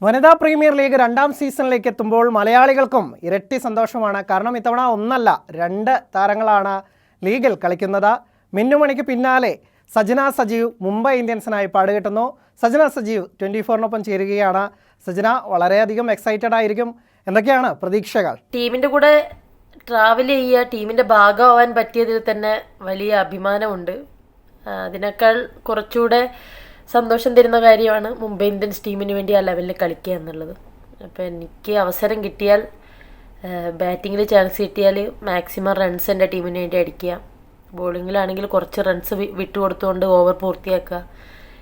വനിതാ premier league രണ്ടാം സീസണിലേക്ക് എത്തുമ്പോൾ മലയാളികൾക്കും ഇരട്ടി സന്തോഷമാണ്. കാരണം ഇത്തവണ ഒന്നല്ല 2 താരങ്ങളാണ് ലീഗിൽ കളിക്കുന്നത്. മിന്നുമണിക്ക് പിന്നാലെ സജന സജീവ് മുംബൈ ഇന്ത്യൻസിനായി പാടുകെട്ടുന്നു. സജന സജീവ് 24-നൊപ്പം ചേരുകയാണ്. സജന, വളരെയധികം എക്സൈറ്റഡ് ആയിരിക്കും. എന്തൊക്കെയാണ് പ്രതീക്ഷകൾ? ടീമിന്റെ കൂടെ ട്രാവൽ ചെയ്യുക, ടീമിന്റെ ഭാഗമാവാൻ പറ്റിയതിൽ തന്നെ വലിയ അഭിമാനമുണ്ട്. അതിനേക്കാൾ കുറച്ചുകൂടെ സന്തോഷം തരുന്ന കാര്യമാണ് മുംബൈ ഇന്ത്യൻസ് ടീമിന് വേണ്ടി ആ ലെവലിൽ കളിക്കുക എന്നുള്ളത്. അപ്പോൾ എനിക്ക് അവസരം കിട്ടിയാൽ, ബാറ്റിങ്ങിൽ ചാൻസ് കിട്ടിയാൽ മാക്സിമം റൺസ് എൻ്റെ ടീമിന് വേണ്ടി അടിക്കുക, ബോളിങ്ങിലാണെങ്കിൽ കുറച്ച് റൺസ് വിട്ടുകൊടുത്തുകൊണ്ട് ഓവർ പൂർത്തിയാക്കുക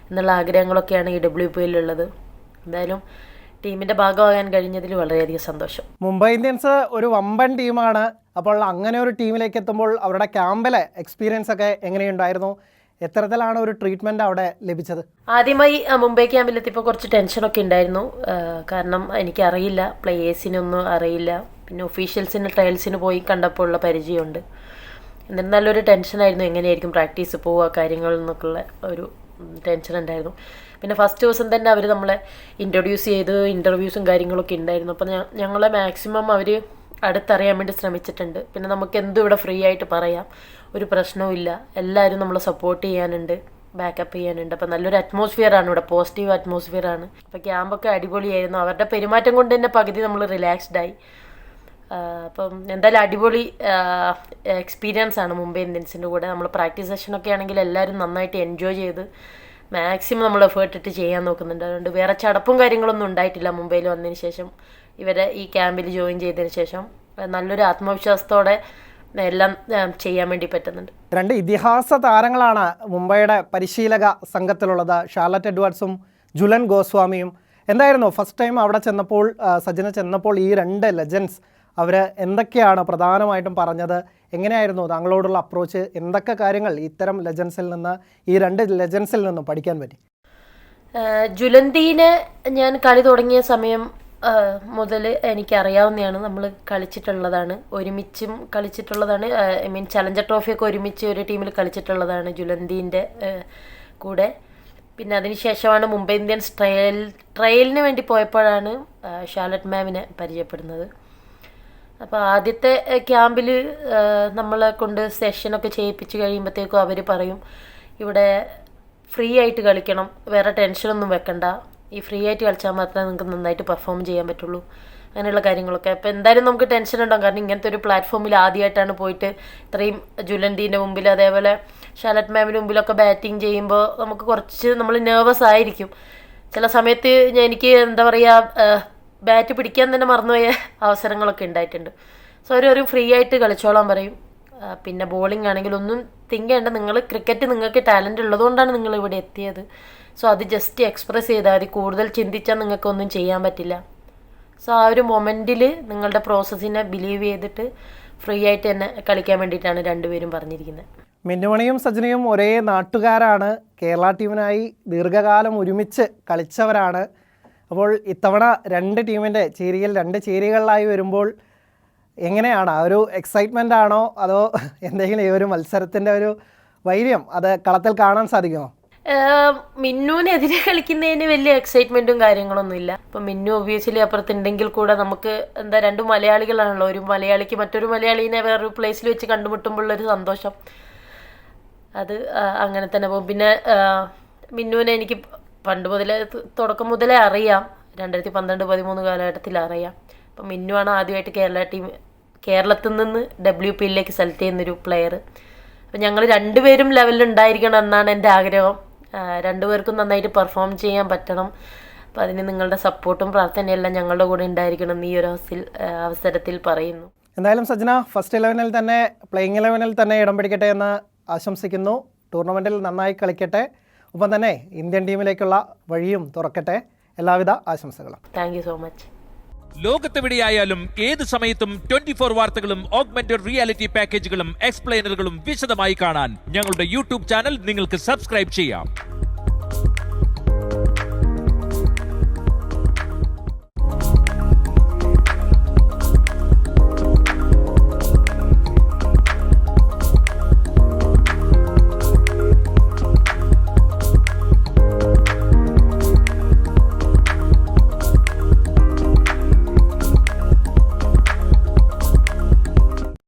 എന്നുള്ള ആഗ്രഹങ്ങളൊക്കെയാണ് ഈ WPL-ലുള്ളത്. എന്തായാലും ടീമിൻ്റെ ഭാഗമാകാൻ കഴിഞ്ഞതിൽ വളരെയധികം സന്തോഷം. മുംബൈ ഇന്ത്യൻസ് ഒരു വമ്പൻ ടീമാണ്. അപ്പോൾ അങ്ങനെ ഒരു ടീമിലേക്ക് എത്തുമ്പോൾ അവരുടെ ക്യാമ്പിലെ എക്സ്പീരിയൻസ് ഒക്കെ എങ്ങനെയുണ്ടായിരുന്നു? എത്തരത്തിലാണ് ഒരു ട്രീറ്റ്മെൻറ്റ് അവിടെ ലഭിച്ചത്? ആദ്യമായി മുംബൈ ക്യാമ്പിലെത്തിയപ്പോൾ കുറച്ച് ടെൻഷനൊക്കെ ഉണ്ടായിരുന്നു. കാരണം എനിക്കറിയില്ല, പ്ലേയേഴ്സിനൊന്നും അറിയില്ല. പിന്നെ ഒഫീഷ്യൽസിന് ട്രയൽസിന് പോയി കണ്ടപ്പോൾ ഉള്ള പരിചയമുണ്ട്. എന്നിട്ട് നല്ലൊരു ടെൻഷനായിരുന്നു, എങ്ങനെയായിരിക്കും പ്രാക്ടീസ് പോവുക കാര്യങ്ങൾ എന്നൊക്കെയുള്ള ഒരു ടെൻഷൻ ഉണ്ടായിരുന്നു. പിന്നെ ഫസ്റ്റ് ദിവസം തന്നെ അവർ നമ്മളെ ഇൻട്രൊഡ്യൂസ് ചെയ്ത് ഇൻ്റർവ്യൂസും കാര്യങ്ങളൊക്കെ ഉണ്ടായിരുന്നു. അപ്പോൾ ഞങ്ങളെ മാക്സിമം അവർ അടുത്തറിയാൻ വേണ്ടി ശ്രമിച്ചിട്ടുണ്ട്. പിന്നെ നമുക്ക് എന്തും ഇവിടെ ഫ്രീ ആയിട്ട് പറയാം, ഒരു പ്രശ്നവും ഇല്ല. എല്ലാവരും നമ്മളെ സപ്പോർട്ട് ചെയ്യാനുണ്ട്, ബാക്കപ്പ് ചെയ്യാനുണ്ട്. അപ്പം നല്ലൊരു അറ്റ്മോസ്ഫിയറാണ് ഇവിടെ, പോസിറ്റീവ് അറ്റ്മോസ്ഫിയറാണ്. അപ്പോൾ ക്യാമ്പൊക്കെ അടിപൊളിയായിരുന്നു. അവരുടെ പെരുമാറ്റം കൊണ്ട് തന്നെ പകുതി നമ്മൾ റിലാക്സ്ഡായി. അപ്പം എന്തായാലും അടിപൊളി എക്സ്പീരിയൻസ് ആണ് മുംബൈ ഇന്ത്യൻസിൻ്റെ കൂടെ. നമ്മൾ പ്രാക്ടീസ് സെഷനൊക്കെ ആണെങ്കിൽ എല്ലാവരും നന്നായിട്ട് എൻജോയ് ചെയ്ത് മാക്സിമം നമ്മൾ എഫേർട്ട് ഇട്ട് ചെയ്യാൻ നോക്കുന്നുണ്ട്. അതുകൊണ്ട് വേറെ ചടപ്പും കാര്യങ്ങളൊന്നും ഉണ്ടായിട്ടില്ല. മുംബൈയിൽ വന്നതിന് ശേഷം, ഇവരെ ഈ ക്യാമ്പിൽ ജോയിൻ ചെയ്തതിന് ശേഷം നല്ലൊരു ആത്മവിശ്വാസത്തോടെ എല്ലാം ചെയ്യാൻ വേണ്ടി പറ്റുന്നുണ്ട്. 2 ഇതിഹാസ താരങ്ങളാണ് മുംബൈയുടെ പരിശീലക സംഘത്തിലുള്ളത്, ഷാർലറ്റ് എഡ്വേർഡ്സും ജുലൻ ഗോസ്വാമിയും. എന്തായിരുന്നു ഫസ്റ്റ് ടൈം അവിടെ ചെന്നപ്പോൾ, സജന ചെന്നപ്പോൾ ഈ 2 ലെജൻസ് അവർ എന്തൊക്കെയാണ് പ്രധാനമായിട്ടും പറഞ്ഞത്? എങ്ങനെയായിരുന്നു താങ്കളോടുള്ള അപ്രോച്ച്? എന്തൊക്കെ കാര്യങ്ങൾ ഇത്തരം ലെജൻസിൽ നിന്ന്, ഈ 2 ലെജൻസിൽ നിന്നും പഠിക്കാൻ പറ്റി? ജുലന്തീനെ ഞാൻ കളി തുടങ്ങിയ സമയം മുതൽ എനിക്കറിയാവുന്നതാണ്. നമ്മൾ കളിച്ചിട്ടുള്ളതാണ്, ഒരുമിച്ചും കളിച്ചിട്ടുള്ളതാണ്. ഐ മീൻ ചലഞ്ചർ ട്രോഫിയൊക്കെ ഒരുമിച്ച് ഒരു ടീമിൽ കളിച്ചിട്ടുള്ളതാണ് ജുലന്തീൻ്റെ കൂടെ. പിന്നെ അതിനുശേഷമാണ് മുംബൈ ഇന്ത്യൻസ് ട്രയലിന് വേണ്ടി പോയപ്പോഴാണ് ഷാർലറ്റ് മാമിനെ പരിചയപ്പെടുന്നത്. അപ്പോൾ ആദ്യത്തെ ക്യാമ്പിൽ നമ്മളെ കൊണ്ട് സെഷനൊക്കെ ചെയ്യിപ്പിച്ച് കഴിയുമ്പോഴത്തേക്കും അവർ പറയും, ഇവിടെ ഫ്രീ ആയിട്ട് കളിക്കണം, വേറെ ടെൻഷനൊന്നും വെക്കണ്ട, ഈ ഫ്രീ ആയിട്ട് കളിച്ചാൽ മാത്രമേ നിങ്ങൾക്ക് നന്നായിട്ട് പെർഫോം ചെയ്യാൻ പറ്റുള്ളൂ, അങ്ങനെയുള്ള കാര്യങ്ങളൊക്കെ. അപ്പോൾ എന്തായാലും നമുക്ക് ടെൻഷൻ ഉണ്ടാകും. കാരണം ഇങ്ങനത്തെ ഒരു പ്ലാറ്റ്ഫോമിൽ ആദ്യമായിട്ടാണ് പോയിട്ട് ഇത്രയും ജുലന്തീൻ്റെ മുമ്പിൽ, അതേപോലെ ഷാർലറ്റ് മാമിൻ്റെ മുമ്പിലൊക്കെ ബാറ്റിംഗ് ചെയ്യുമ്പോൾ നമുക്ക് കുറച്ച് നമ്മൾ നെർവസ് ആയിരിക്കും. ചില സമയത്ത് എനിക്ക് എന്താ പറയുക, ബാറ്റ് പിടിക്കാൻ തന്നെ മറന്നുപോയ അവസരങ്ങളൊക്കെ ഉണ്ടായിട്ടുണ്ട്. സോ ഒരു ഫ്രീ ആയിട്ട് കളിച്ചോളാൻ പറയും. പിന്നെ ബോളിംഗ് ആണെങ്കിൽ ഒന്നും തിങ്ക് ചെയ്യേണ്ട, നിങ്ങൾ ക്രിക്കറ്റ് നിങ്ങൾക്ക് ടാലൻറ്റ് ഉള്ളതുകൊണ്ടാണ് നിങ്ങൾ ഇവിടെ എത്തിയത്. സോ അത് ജസ്റ്റ് എക്സ്പ്രസ് ചെയ്താൽ മതി, കൂടുതൽ ചിന്തിച്ചാൽ നിങ്ങൾക്കൊന്നും ചെയ്യാൻ പറ്റില്ല. സോ ആ ഒരു മൊമെൻറ്റിൽ നിങ്ങളുടെ പ്രോസസ്സിനെ ബിലീവ് ചെയ്തിട്ട് ഫ്രീ ആയിട്ട് തന്നെ കളിക്കാൻ വേണ്ടിയിട്ടാണ് 2 പേരും പറഞ്ഞിരിക്കുന്നത്. മിന്നുമണിയും സജനയും ഒരേ നാട്ടുകാരാണ്, കേരള ടീമിനായി ദീർഘകാലം ഒരുമിച്ച് കളിച്ചവരാണ്. അപ്പോൾ ഇത്തവണ 2 ടീമിൻ്റെ ചേരിയിൽ 2 ചേരികളിലായി വരുമ്പോൾ എങ്ങനെയാണ്? ആ ഒരു എക്സൈറ്റ്മെൻ്റ് ആണോ, അതോ എന്തെങ്കിലും ഈ ഒരു മത്സരത്തിൻ്റെ ഒരു വൈര്യം അത് കളത്തിൽ കാണാൻ സാധിക്കുമോ? മിന്നുവിനെതിരെ കളിക്കുന്നതിന് വലിയ എക്സൈറ്റ്മെൻറ്റും കാര്യങ്ങളൊന്നും ഇല്ല. അപ്പം മിന്നു ഒബ്വിയസ്ലി അപ്പുറത്തുണ്ടെങ്കിൽ കൂടെ നമുക്ക് എന്താ, 2 മലയാളികളാണല്ലോ. ഒരു മലയാളിക്ക് മറ്റൊരു മലയാളീനെ വേറൊരു പ്ലേസിൽ വെച്ച് കണ്ടുമുട്ടുമ്പോഴുള്ളൊരു സന്തോഷം അത് അങ്ങനെ തന്നെ പോകും. പിന്നെ മിന്നുവിനെ എനിക്ക് പണ്ട് മുതലേ, തുടക്കം മുതലേ അറിയാം, 2012-13 കാലഘട്ടത്തിൽ അറിയാം. അപ്പം മിന്നുവാണ് ആദ്യമായിട്ട് കേരളത്തിൽ നിന്ന് WPL-ലേക്ക് സെലക്ട് ചെയ്യുന്നൊരു പ്ലെയർ. അപ്പം ഞങ്ങൾ 2 പേരും ലെവലിൽ ഉണ്ടായിരിക്കണം എന്നാണ് എൻ്റെ ആഗ്രഹം. 2 പേർക്കും നന്നായിട്ട് പെർഫോം ചെയ്യാൻ പറ്റണം. അപ്പം അതിന് നിങ്ങളുടെ സപ്പോർട്ടും പ്രാർത്ഥനയെല്ലാം ഞങ്ങളുടെ കൂടെ ഉണ്ടായിരിക്കണം എന്ന് ഈ ഒരു അവസരത്തിൽ പറയുന്നു. എന്തായാലും സജന ഫസ്റ്റ് 11-ൽ തന്നെ, പ്ലേയിങ് 11-ൽ തന്നെ ഇടം പിടിക്കട്ടെ എന്ന് ആശംസിക്കുന്നു. ടൂർണമെൻറ്റിൽ നന്നായി കളിക്കട്ടെ, ഒപ്പം തന്നെ ഇന്ത്യൻ ടീമിലേക്കുള്ള വഴിയും തുറക്കട്ടെ. എല്ലാവിധ ആശംസകളും. Thank you so much. ലോകത്തെവിടെയായാലും ഏത് സമയത്തും 24 വാർത്തകളും ഓഗ്മെന്റഡ് റിയാലിറ്റി പാക്കേജുകളും എക്സ്പ്ലെയിനറുകളും വിശദമായി കാണാൻ ഞങ്ങളുടെ യൂട്യൂബ് ചാനൽ നിങ്ങൾക്ക് സബ്സ്ക്രൈബ് ചെയ്യാം.